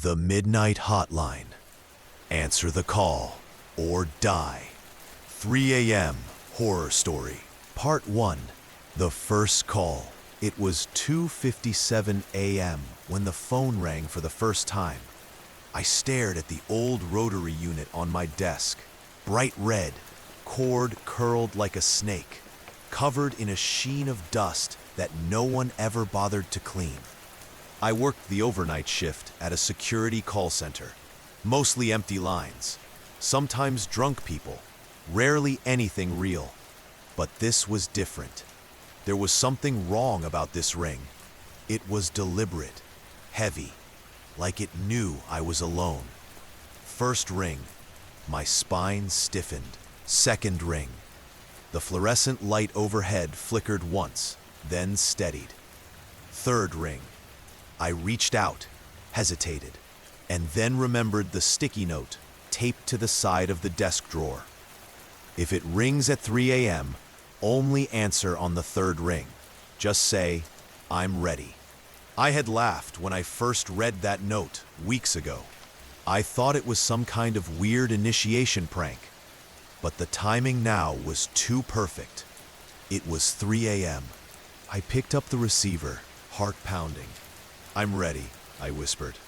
The Midnight Hotline. Answer the call or die. 3 a.m. Horror Story. Part 1. The First Call. It was 2:57 a.m. when the phone rang for the first time. I stared at the old rotary unit on my desk. Bright red, cord curled like a snake, covered in a sheen of dust that no one ever bothered to clean. I worked the overnight shift at a security call center. Mostly empty lines, sometimes drunk people, rarely anything real. But this was different. There was something wrong about this ring. It was deliberate, heavy, like it knew I was alone. First ring, my spine stiffened. Second ring, the fluorescent light overhead flickered once, then steadied. Third ring, I reached out, hesitated, and then remembered the sticky note taped to the side of the desk drawer. If it rings at 3 a.m., only answer on the third ring. Just say, "I'm ready." I had laughed when I first read that note weeks ago. I thought it was some kind of weird initiation prank, but the timing now was too perfect. It was 3 a.m. I picked up the receiver, heart pounding. "I'm ready," I whispered.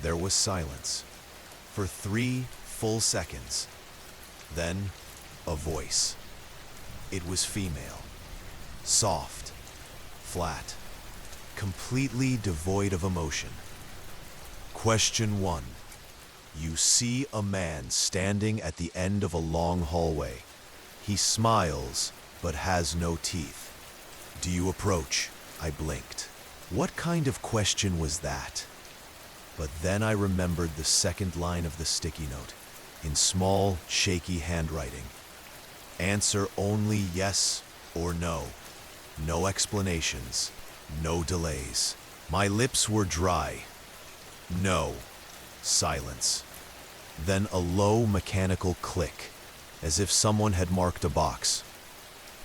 There was silence for 3 full seconds. Then, a voice. It was female, soft, flat, completely devoid of emotion. Question 1. You see a man standing at the end of a long hallway. He smiles, but has no teeth. Do you approach? I blinked. What kind of question was that? But then I remembered the second line of the sticky note, in small, shaky handwriting. Answer only yes or no. No explanations, no delays. My lips were dry. No. Silence. Then a low mechanical click, as if someone had marked a box.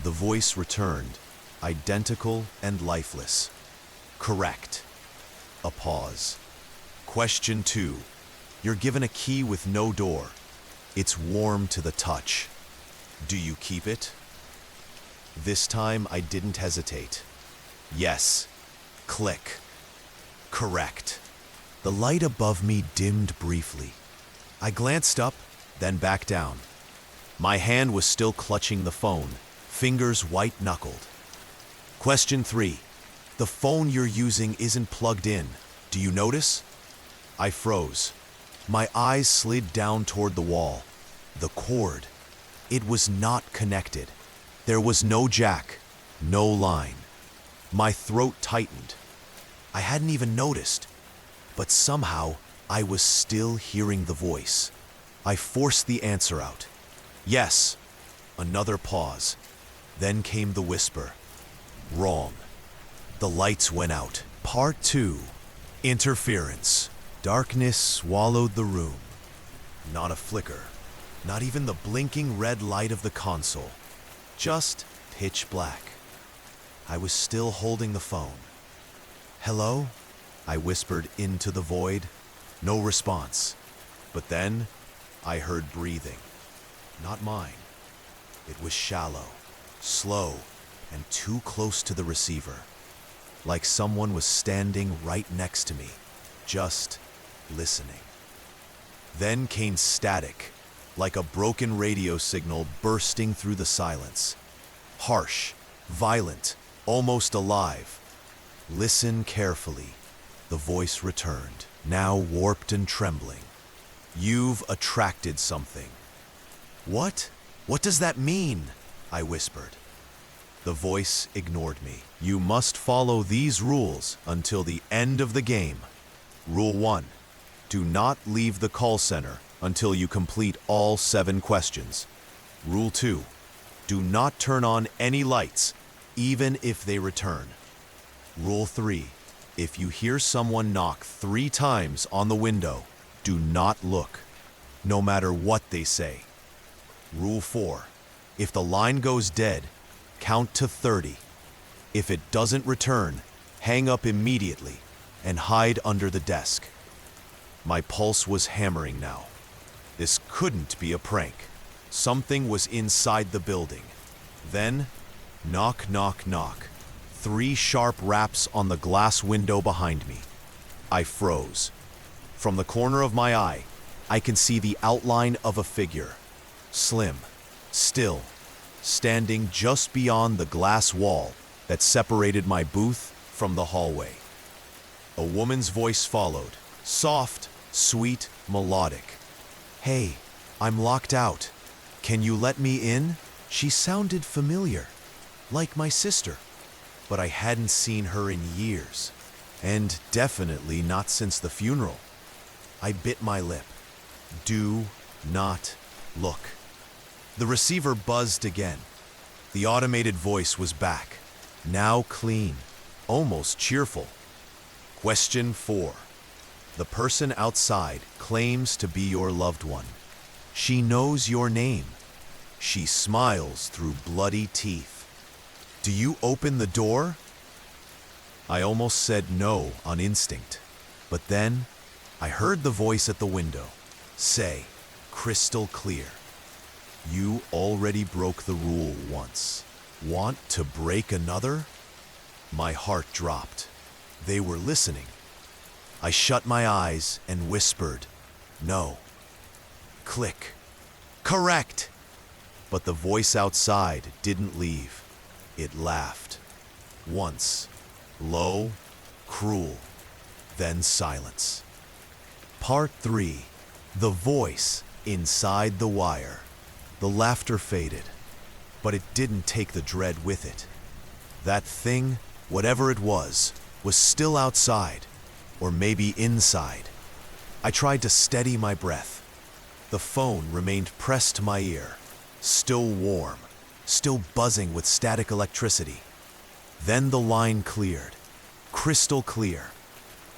The voice returned, identical and lifeless. Correct. A pause. Question 2. You're given a key with no door. It's warm to the touch. Do you keep it? This time I didn't hesitate. Yes. Click. Correct. The light above me dimmed briefly. I glanced up, then back down. My hand was still clutching the phone, fingers white-knuckled. Question 3. The phone you're using isn't plugged in. Do you notice? I froze. My eyes slid down toward the wall. The cord. It was not connected. There was no jack, no line. My throat tightened. I hadn't even noticed, but somehow I was still hearing the voice. I forced the answer out. Yes. Another pause. Then came the whisper. Wrong. The lights went out. Part 2. Interference. Darkness swallowed the room. Not a flicker. Not even the blinking red light of the console. Just pitch black. I was still holding the phone. "Hello?" I whispered into the void. No response. But then, I heard breathing. Not mine. It was shallow, slow, and too close to the receiver. Like someone was standing right next to me, just listening. Then came static, like a broken radio signal bursting through the silence. Harsh, violent, almost alive. Listen carefully. The voice returned, now warped and trembling. "You've attracted something." "What? What does that mean?" I whispered. The voice ignored me. "You must follow these rules until the end of the game. Rule 1. Do not leave the call center until you complete all 7 questions. Rule 2. Do not turn on any lights, even if they return. Rule 3. If you hear someone knock 3 times on the window, do not look, no matter what they say. Rule 4. If the line goes dead, count to 30. If it doesn't return, hang up immediately and hide under the desk. My pulse was hammering now. This couldn't be a prank. Something was inside the building. Then, knock, knock, knock. 3 sharp raps on the glass window behind me. I froze. From the corner of my eye, I can see the outline of a figure. Slim, still, standing just beyond the glass wall that separated my booth from the hallway. A woman's voice followed, soft, sweet, melodic. "Hey, I'm locked out. Can you let me in?" She sounded familiar, like my sister, but I hadn't seen her in years, and definitely not since the funeral. I bit my lip. Do not look. The receiver buzzed again. The automated voice was back, now clean, almost cheerful. Question 4. The person outside claims to be your loved one. She knows your name. She smiles through bloody teeth. Do you open the door? I almost said no on instinct, but then I heard the voice at the window say, crystal clear, "You already broke the rule once. Want to break another?" My heart dropped. They were listening. I shut my eyes and whispered, "No." Click. Correct! But the voice outside didn't leave. It laughed. Once, low, cruel, then silence. Part 3. The voice inside the wire. The laughter faded, but it didn't take the dread with it. That thing, whatever it was still outside, or maybe inside. I tried to steady my breath. The phone remained pressed to my ear, still warm, still buzzing with static electricity. Then the line cleared, crystal clear,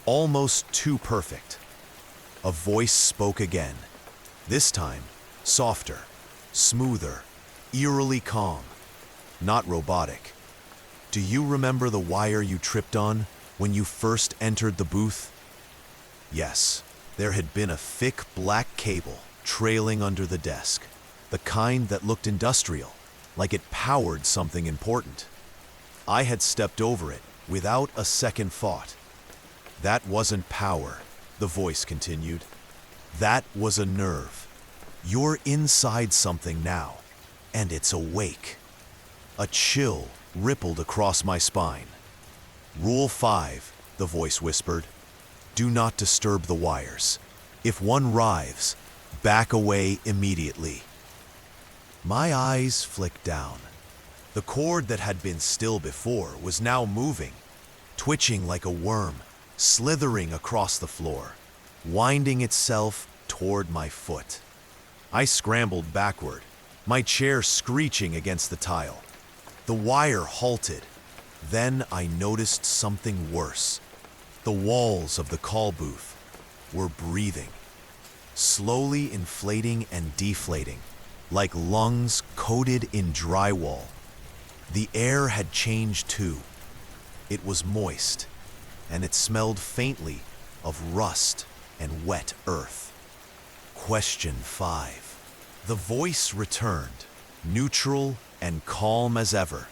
almost too perfect. A voice spoke again, this time softer, smoother, eerily calm, not robotic. "Do you remember the wire you tripped on when you first entered the booth?" Yes, there had been a thick black cable trailing under the desk, the kind that looked industrial, like it powered something important. I had stepped over it without a second thought. "That wasn't power," the voice continued. "That was a nerve. You're inside something now, and it's awake." A chill rippled across my spine. "Rule 5, the voice whispered. "Do not disturb the wires. If one writhes, back away immediately." My eyes flicked down. The cord that had been still before was now moving, twitching like a worm, slithering across the floor, winding itself toward my foot. I scrambled backward, my chair screeching against the tile. The wire halted. Then I noticed something worse. The walls of the call booth were breathing, slowly inflating and deflating, like lungs coated in drywall. The air had changed too. It was moist, and it smelled faintly of rust and wet earth. Question 5. The voice returned, neutral and calm as ever.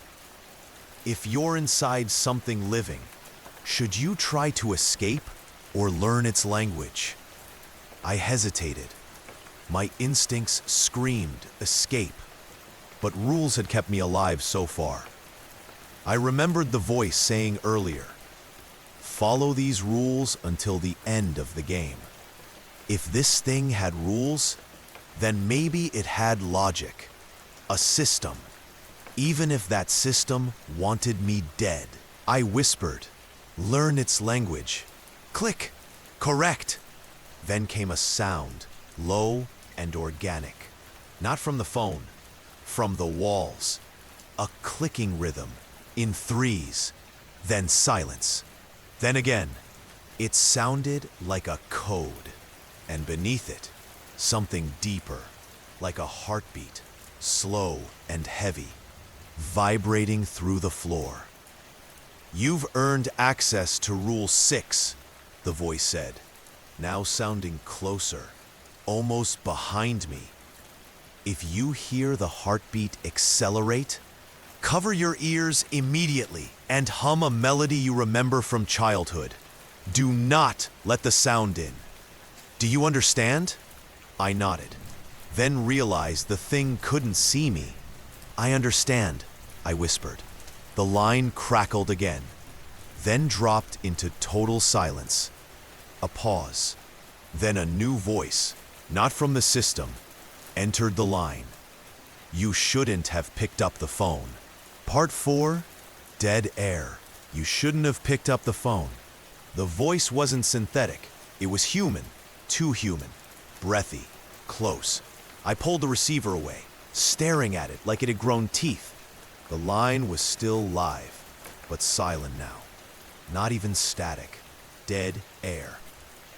"If you're inside something living, should you try to escape or learn its language?" I hesitated. My instincts screamed escape, but rules had kept me alive so far. I remembered the voice saying earlier, "Follow these rules until the end of the game." If this thing had rules, then maybe it had logic, a system. Even if that system wanted me dead. I whispered, "Learn its language." Click. Correct. Then came a sound, low and organic. Not from the phone, from the walls. A clicking rhythm, in threes, then silence. Then again, it sounded like a code. And beneath it, something deeper, like a heartbeat, slow and heavy, vibrating through the floor. "You've earned access to Rule 6, the voice said. now sounding closer, almost behind me. If you hear the heartbeat accelerate, cover your ears immediately and hum a melody you remember from childhood. Do not let the sound in. Do you understand? I nodded, then realized the thing couldn't see me. I understand, I whispered. The line crackled again, then dropped into total silence. A pause, then a new voice, not from the system, entered the line. You shouldn't have picked up the phone. Part 4, Dead Air. You shouldn't have picked up the phone. The voice wasn't synthetic. It was human, too human, breathy, close. I pulled the receiver away, staring at it like it had grown teeth. The line was still live, but silent now. Not even static. Dead air.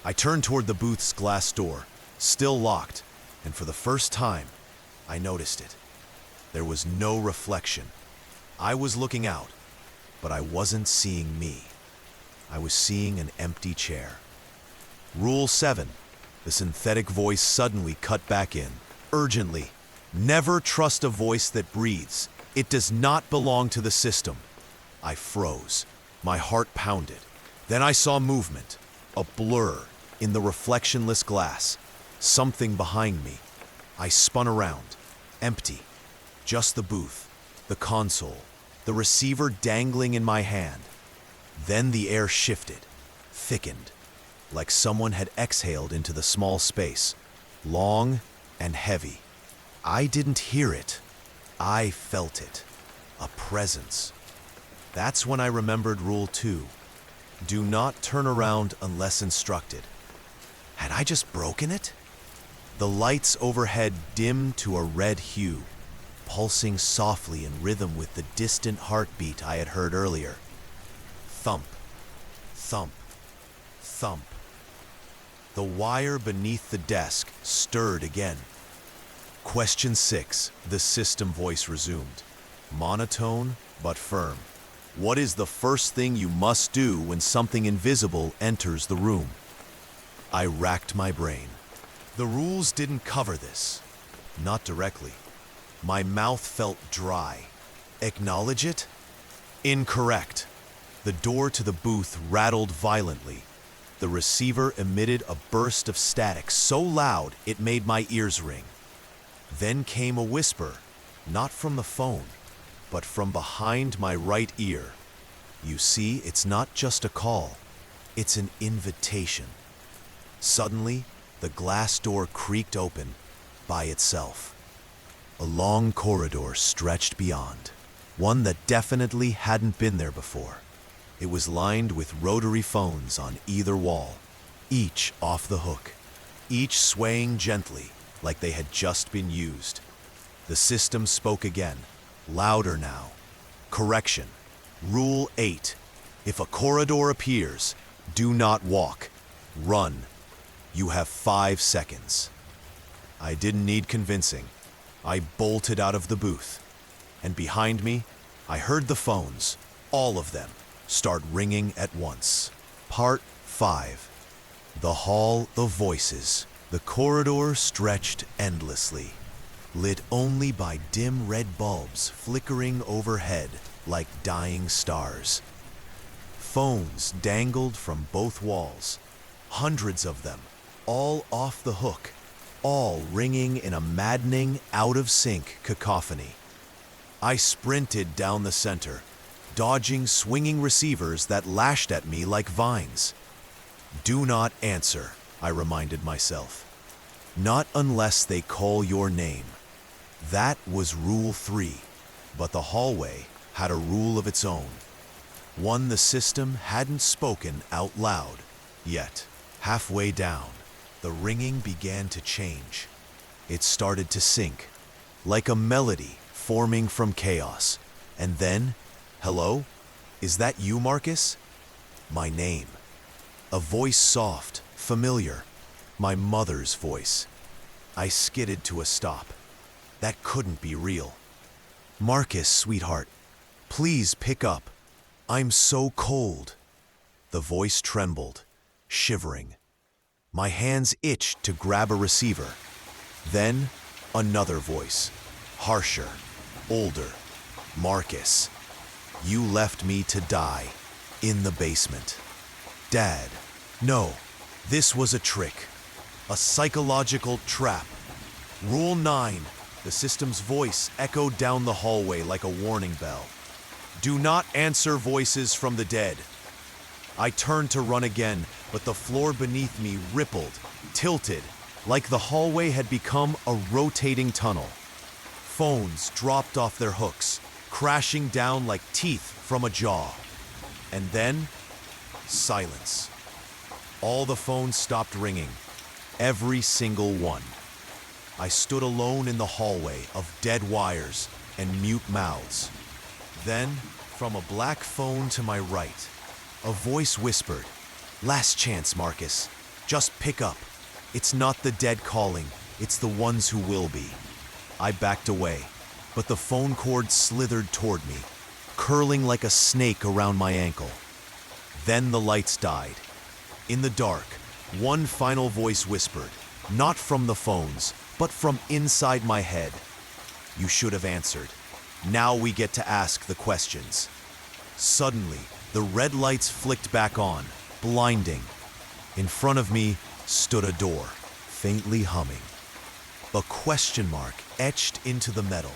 I turned toward the booth's glass door, still locked, and for the first time, I noticed it. There was no reflection. I was looking out, but I wasn't seeing me. I was seeing an empty chair. Rule 7. The synthetic voice suddenly cut back in, urgently. Never trust a voice that breathes. It does not belong to the system. I froze. My heart pounded. Then I saw movement, a blur in the reflectionless glass, something behind me. I spun around, empty. Just the booth, the console, the receiver dangling in my hand. Then the air shifted, thickened, like someone had exhaled into the small space, long and heavy. I didn't hear it. I felt it. A presence. That's when I remembered Rule 2. Do not turn around unless instructed. Had I just broken it? The lights overhead dimmed to a red hue, pulsing softly in rhythm with the distant heartbeat I had heard earlier. Thump, thump, thump. The wire beneath the desk stirred again. Question 6, the system voice resumed. Monotone, but firm. What is the first thing you must do when something invisible enters the room? I racked my brain. The rules didn't cover this. Not directly. My mouth felt dry. Acknowledge it? Incorrect. The door to the booth rattled violently. The receiver emitted a burst of static so loud it made my ears ring. Then came a whisper, not from the phone, but from behind my right ear. You see, it's not just a call. It's an invitation. Suddenly, the glass door creaked open by itself. A long corridor stretched beyond, one that definitely hadn't been there before. It was lined with rotary phones on either wall, each off the hook, each swaying gently like they had just been used. The system spoke again, louder now. Correction. Rule 8. If a corridor appears, do not walk. Run. You have 5 seconds. I didn't need convincing. I bolted out of the booth. And behind me, I heard the phones, all of them, start ringing at once. Part 5. The hall of voices. The corridor stretched endlessly, lit only by dim red bulbs flickering overhead like dying stars. Phones dangled from both walls, hundreds of them, all off the hook, all ringing in a maddening, out-of-sync cacophony. I sprinted down the center, dodging swinging receivers that lashed at me like vines. Do not answer, I reminded myself. Not unless they call your name. That was Rule 3, but the hallway had a rule of its own. One the system hadn't spoken out loud yet. Halfway down, the ringing began to change. It started to sync, like a melody forming from chaos. And then, hello? Is that you, Marcus? My name. A voice soft, familiar. My mother's voice. I skidded to a stop. That couldn't be real. Marcus, sweetheart, please pick up. I'm so cold. The voice trembled, shivering. My hands itched to grab a receiver. Then, another voice, harsher, older. Marcus, you left me to die in the basement. Dad, no, this was a trick, a psychological trap. Rule 9, the system's voice echoed down the hallway like a warning bell. Do not answer voices from the dead. I turned to run again, but the floor beneath me rippled, tilted, like the hallway had become a rotating tunnel. Phones dropped off their hooks, crashing down like teeth from a jaw. And then, silence. All the phones stopped ringing, every single one. I stood alone in the hallway of dead wires and mute mouths. Then, from a black phone to my right, a voice whispered, "Last chance, Marcus. Just pick up. It's not the dead calling, it's the ones who will be." I backed away, but the phone cord slithered toward me, curling like a snake around my ankle. Then the lights died. In the dark, one final voice whispered, not from the phones, but from inside my head. "You should have answered. Now we get to ask the questions." Suddenly, the red lights flicked back on, blinding. In front of me stood a door, faintly humming. A question mark etched into the metal.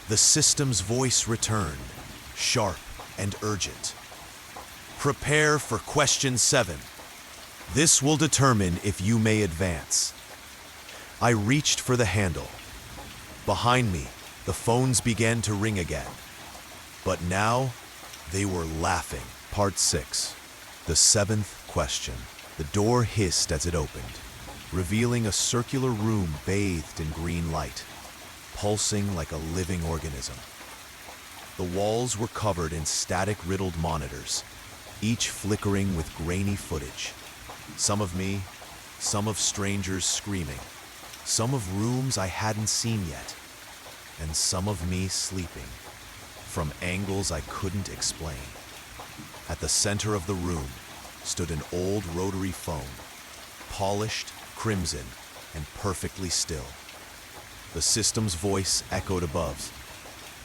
The system's voice returned, sharp and urgent. "Prepare for question 7. This will determine if you may advance." I reached for the handle. Behind me, the phones began to ring again. But now, they were laughing. Part 6. The 7th question. The door hissed as it opened, revealing a circular room bathed in green light, pulsing like a living organism. The walls were covered in static-riddled monitors, each flickering with grainy footage. Some of me, some of strangers screaming, some of rooms I hadn't seen yet, and some of me sleeping, from angles I couldn't explain. At the center of the room stood an old rotary phone, polished, crimson, and perfectly still. The system's voice echoed above.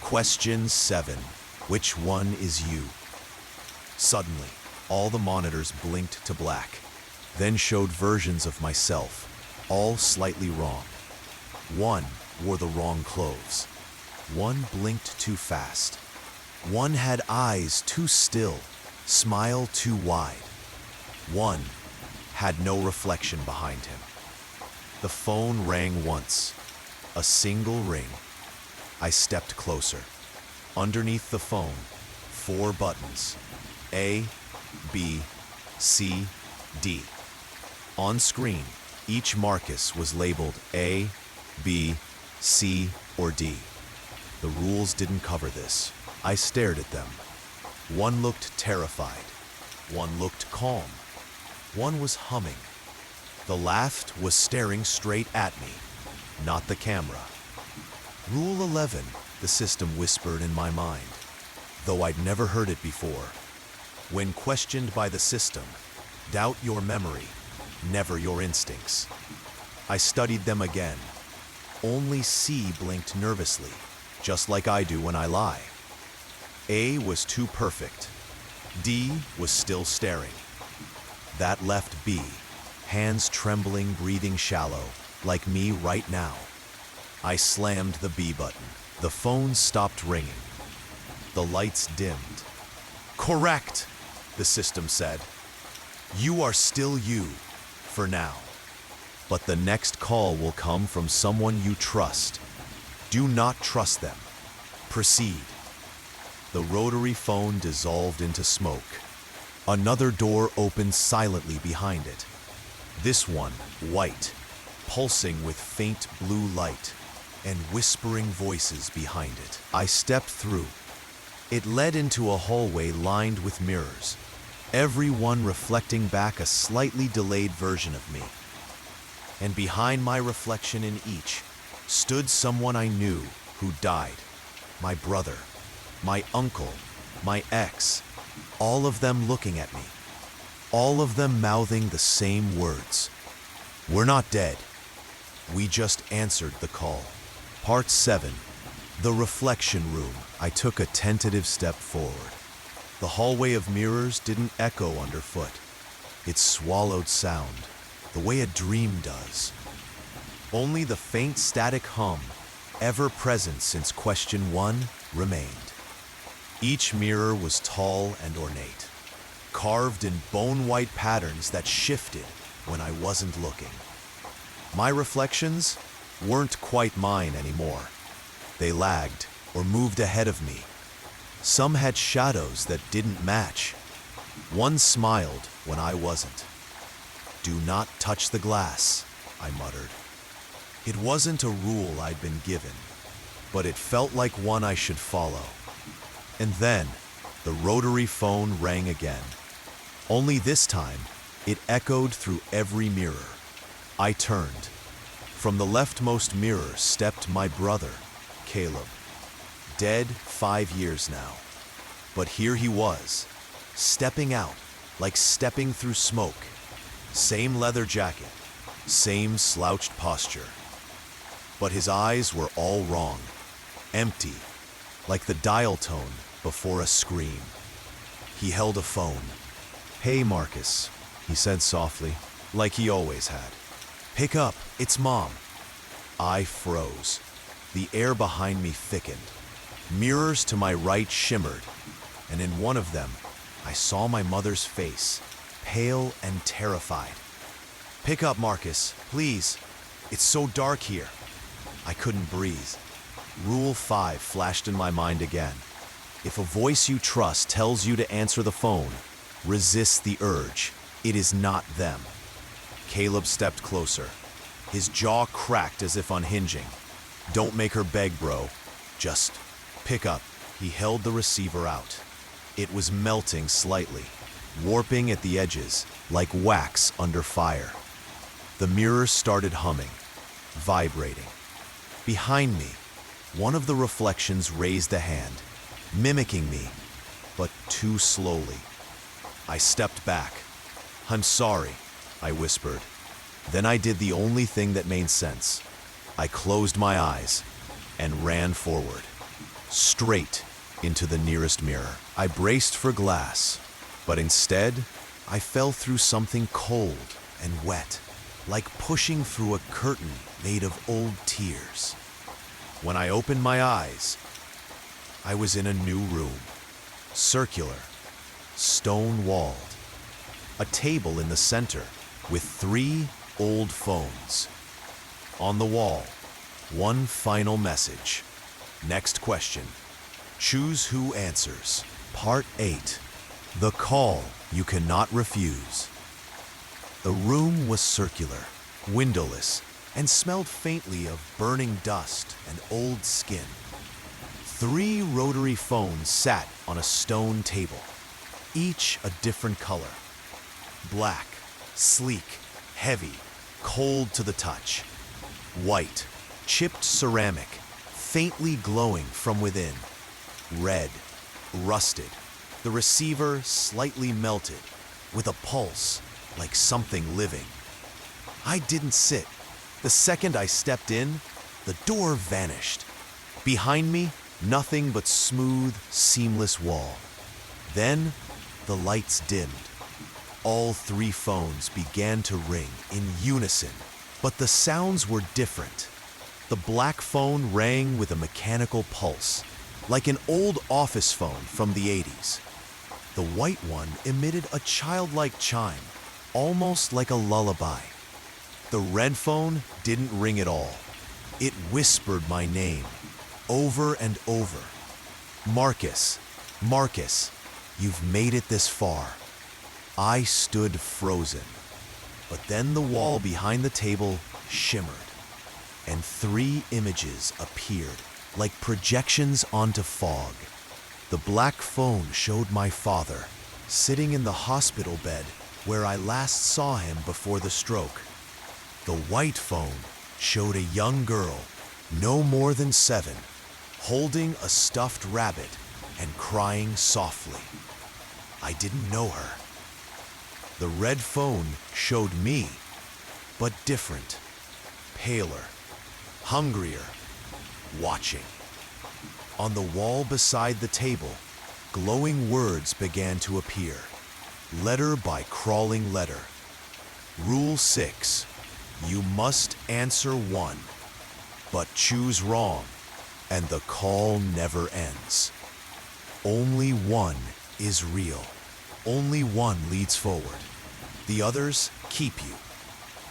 "Question 7. Which one is you?" Suddenly, all the monitors blinked to black, then showed versions of myself, all slightly wrong. One wore the wrong clothes. One blinked too fast. One had eyes too still, smile too wide. One had no reflection behind him. The phone rang once, a single ring. I stepped closer. Underneath the phone, 4 buttons, A, B, C, D. On screen, each Marcus was labeled A, B, C, or D. The rules didn't cover this. I stared at them. One looked terrified. One looked calm. One was humming. The last was staring straight at me, not the camera. "Rule 11, the system whispered in my mind, though I'd never heard it before. When questioned by the system, doubt your memory, never your instincts." I studied them again. Only C blinked nervously, just like I do when I lie. A was too perfect. D was still staring. That left B, hands trembling, breathing shallow, like me right now. I slammed the B button. The phone stopped ringing. The lights dimmed. "Correct," the system said. "You are still you, for now. But the next call will come from someone you trust. Do not trust them. Proceed." The rotary phone dissolved into smoke. Another door opened silently behind it. This one, white, pulsing with faint blue light, and whispering voices behind it. I stepped through. It led into a hallway lined with mirrors, every one reflecting back a slightly delayed version of me. And behind my reflection in each stood someone I knew who died. My brother, my uncle, my ex, all of them looking at me. All of them mouthing the same words. We're not dead. We just answered the call. Part 7. The Reflection Room. I took a tentative step forward. The hallway of mirrors didn't echo underfoot. It swallowed sound, the way a dream does. Only the faint static hum, ever present since question 1, remained. Each mirror was tall and ornate, carved in bone-white patterns that shifted when I wasn't looking. My reflections weren't quite mine anymore. They lagged or moved ahead of me. Some had shadows that didn't match. One smiled when I wasn't. "Do not touch the glass," I muttered. It wasn't a rule I'd been given, but it felt like one I should follow. And then, the rotary phone rang again. Only this time, it echoed through every mirror. I turned. From the leftmost mirror stepped my brother, Caleb. Dead 5 years now. But here he was, stepping out, like stepping through smoke. Same leather jacket, same slouched posture. But his eyes were all wrong, empty, like the dial tone before a scream. He held a phone. "Hey, Marcus," he said softly, like he always had. "Pick up, it's Mom." I froze. The air behind me thickened. Mirrors to my right shimmered, and in one of them, I saw my mother's face, pale and terrified. "Pick up, Marcus, please. It's so dark here." I couldn't breathe. Rule 5 flashed in my mind again. If a voice you trust tells you to answer the phone, resist the urge. It is not them. Caleb stepped closer. His jaw cracked as if unhinging. "Don't make her beg, bro. Just pick up." He held the receiver out. It was melting slightly, warping at the edges, like wax under fire. The mirror started humming, vibrating. Behind me, one of the reflections raised a hand, mimicking me, but too slowly. I stepped back. "I'm sorry," I whispered. Then I did the only thing that made sense. I closed my eyes and ran forward, straight into the nearest mirror. I braced for glass, but instead, I fell through something cold and wet, like pushing through a curtain made of old tears. When I opened my eyes, I was in a new room, circular, stone-walled, a table in the center with 3 old phones. On the wall, one final message. Next question. Choose who answers. Part 8. The Call You Cannot Refuse. The room was circular, windowless, and smelled faintly of burning dust and old skin. 3 rotary phones sat on a stone table, each a different color. Black, sleek, heavy, cold to the touch. White, chipped ceramic, faintly glowing from within. Red, rusted, the receiver slightly melted, with a pulse like something living. I didn't sit. The second I stepped in, the door vanished. Behind me, nothing but smooth, seamless wall. Then, the lights dimmed. All 3 phones began to ring in unison, but the sounds were different. The black phone rang with a mechanical pulse, like an old office phone from the 80s. The white one emitted a childlike chime, almost like a lullaby. The red phone didn't ring at all. It whispered my name, over and over. "Marcus, Marcus, you've made it this far." I stood frozen, but then the wall behind the table shimmered, and 3 images appeared, like projections onto fog. The black phone showed my father, sitting in the hospital bed where I last saw him before the stroke. The white phone showed a young girl, no more than 7, holding a stuffed rabbit and crying softly. I didn't know her. The red phone showed me, but different, paler, hungrier, watching. On the wall beside the table, glowing words began to appear, letter by crawling letter. Rule 6, you must answer one, but choose wrong, and the call never ends. Only one is real. Only one leads forward. The others keep you.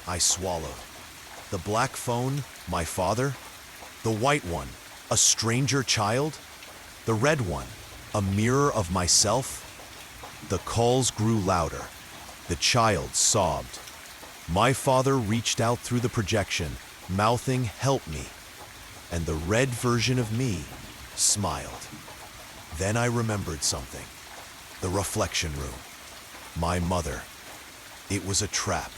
I swallowed. The black phone, my father. The white one, a stranger child. The red one, a mirror of myself. The calls grew louder. The child sobbed. My father reached out through the projection, mouthing, "Help me." And the red version of me smiled. Then I remembered something. The reflection room. My mother. It was a trap.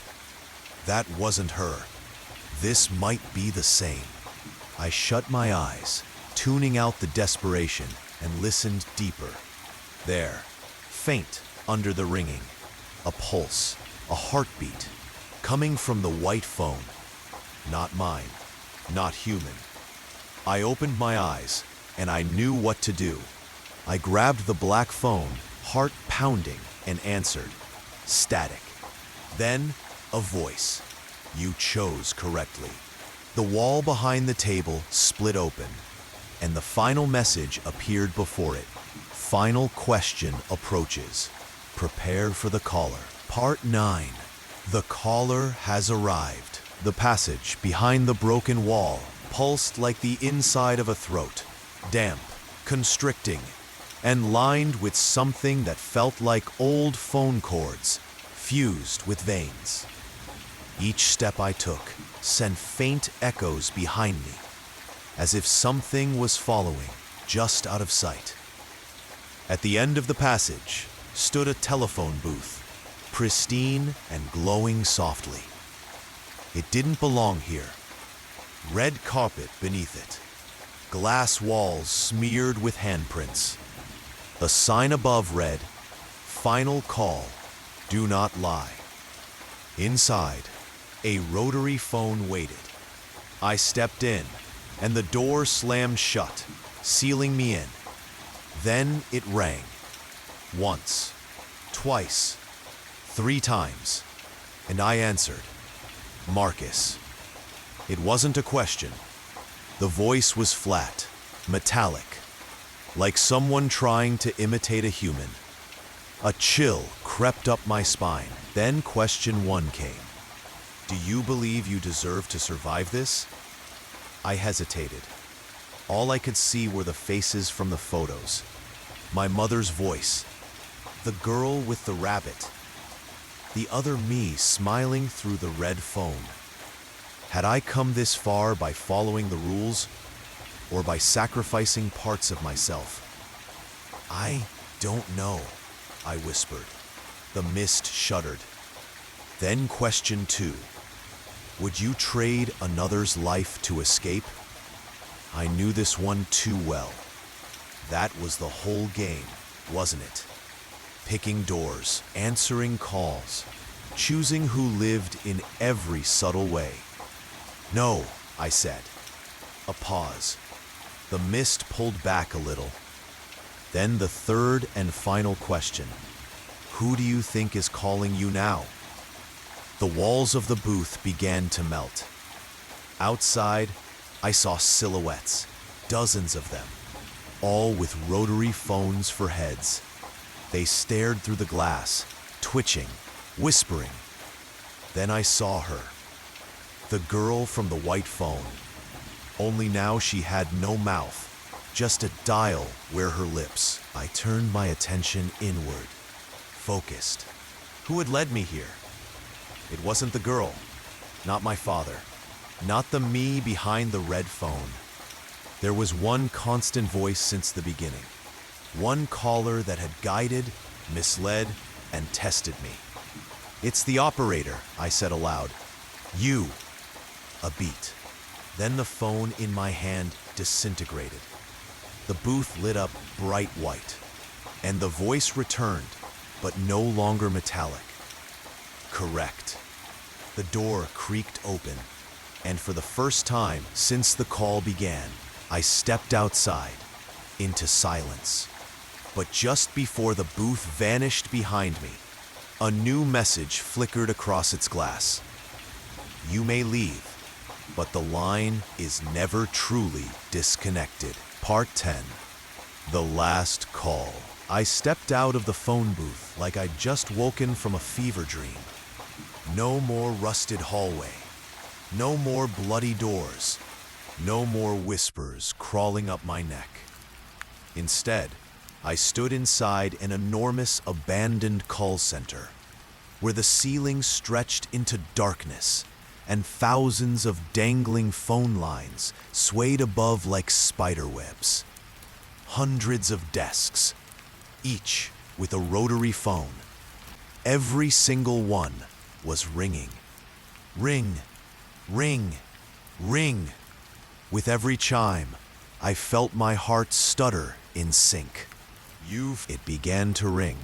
That wasn't her. This might be the same. I shut my eyes, tuning out the desperation, and listened deeper. There, faint under the ringing, a pulse, a heartbeat, coming from the white phone. Not mine, not human. I opened my eyes, and I knew what to do. I grabbed the black phone, heart pounding, and answered. Static. Then, a voice. You chose correctly. The wall behind the table split open, and the final message appeared before it. Final question approaches. Prepare for the caller. Part 9. The caller has arrived. The passage behind the broken wall pulsed like the inside of a throat, damp, constricting, and lined with something that felt like old phone cords, fused with veins. Each step I took sent faint echoes behind me, as if something was following, just out of sight. At the end of the passage stood a telephone booth, pristine and glowing softly. It didn't belong here. Red carpet beneath it, glass walls smeared with handprints. A sign above read, "Final call, do not lie." Inside, a rotary phone waited. I stepped in, and the door slammed shut, sealing me in. Then it rang. Once, twice, 3 times, and I answered. Marcus. It wasn't a question. The voice was flat, metallic, like someone trying to imitate a human. A chill crept up my spine. Then question 1 came. Do you believe you deserve to survive this? I hesitated. All I could see were the faces from the photos. My mother's voice. The girl with the rabbit. The other me smiling through the red phone. Had I come this far by following the rules, or by sacrificing parts of myself? I don't know, I whispered. The mist shuddered. Then question 2. Would you trade another's life to escape? I knew this one too well. That was the whole game, wasn't it? Picking doors, answering calls, choosing who lived in every subtle way. No, I said. A pause. The mist pulled back a little. Then the third and final question. Who do you think is calling you now? The walls of the booth began to melt. Outside, I saw silhouettes, dozens of them, all with rotary phones for heads. They stared through the glass, twitching, whispering. Then I saw her. The girl from the white phone. Only now she had no mouth, just a dial where her lips. I turned my attention inward, focused. Who had led me here? It wasn't the girl, not my father, not the me behind the red phone. There was one constant voice since the beginning, one caller that had guided, misled, and tested me. It's the operator, I said aloud. You. A beat. Then the phone in my hand disintegrated. The booth lit up bright white, and the voice returned, but no longer metallic. Correct. The door creaked open, and for the first time since the call began, I stepped outside into silence. But just before the booth vanished behind me, a new message flickered across its glass. You may leave, but the line is never truly disconnected. Part 10. The Last Call. I stepped out of the phone booth like I'd just woken from a fever dream. No more rusted hallway. No more bloody doors. No more whispers crawling up my neck. Instead, I stood inside an enormous abandoned call center, where the ceiling stretched into darkness and thousands of dangling phone lines swayed above like spiderwebs. Hundreds of desks, each with a rotary phone. Every single one was ringing. Ring, ring, ring. With every chime, I felt my heart stutter in sync. It began to ring,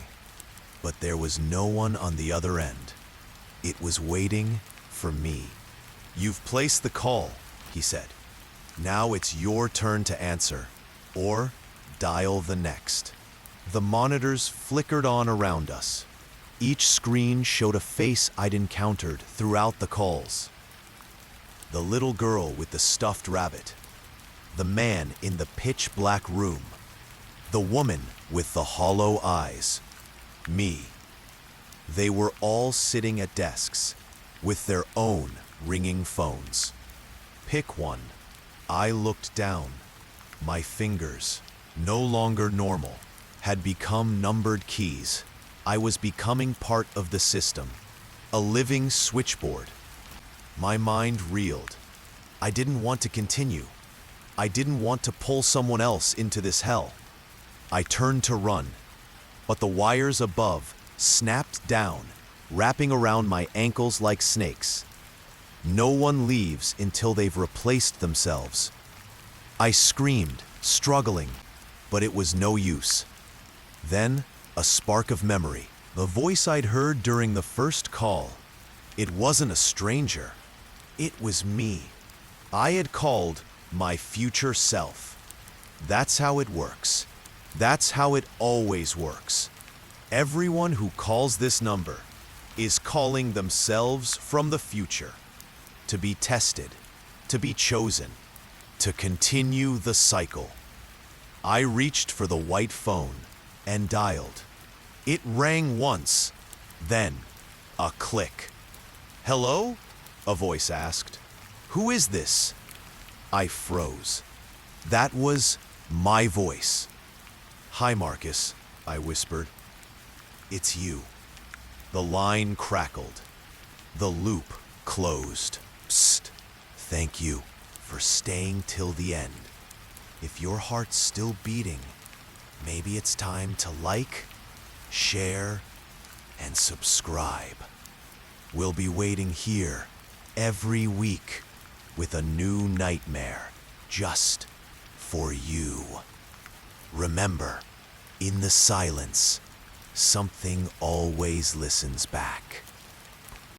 but there was no one on the other end. It was waiting for me. You've placed the call, he said. Now it's your turn to answer, or dial the next. The monitors flickered on around us. Each screen showed a face I'd encountered throughout the calls. The little girl with the stuffed rabbit, the man in the pitch-black room, the woman with the hollow eyes, me. They were all sitting at desks with their own ringing phones. Pick one. I looked down. My fingers, no longer normal, had become numbered keys. I was becoming part of the system, a living switchboard. My mind reeled. I didn't want to continue. I didn't want to pull someone else into this hell. I turned to run, but the wires above snapped down, wrapping around my ankles like snakes. No one leaves until they've replaced themselves. I screamed, struggling, but it was no use. Then, a spark of memory. The voice I'd heard during the first call. It wasn't a stranger. It was me. I had called my future self. That's how it works. That's how it always works. Everyone who calls this number is calling themselves from the future, to be tested, to be chosen, to continue the cycle. I reached for the white phone and dialed. It rang once, then a click. "Hello?" a voice asked. "Who is this?" I froze. That was my voice. "Hi, Marcus," I whispered. "It's you." The line crackled. The loop closed. "Psst, thank you for staying till the end. If your heart's still beating, maybe it's time to like, share, and subscribe. We'll be waiting here every week with a new nightmare just for you. Remember, in the silence, something always listens back.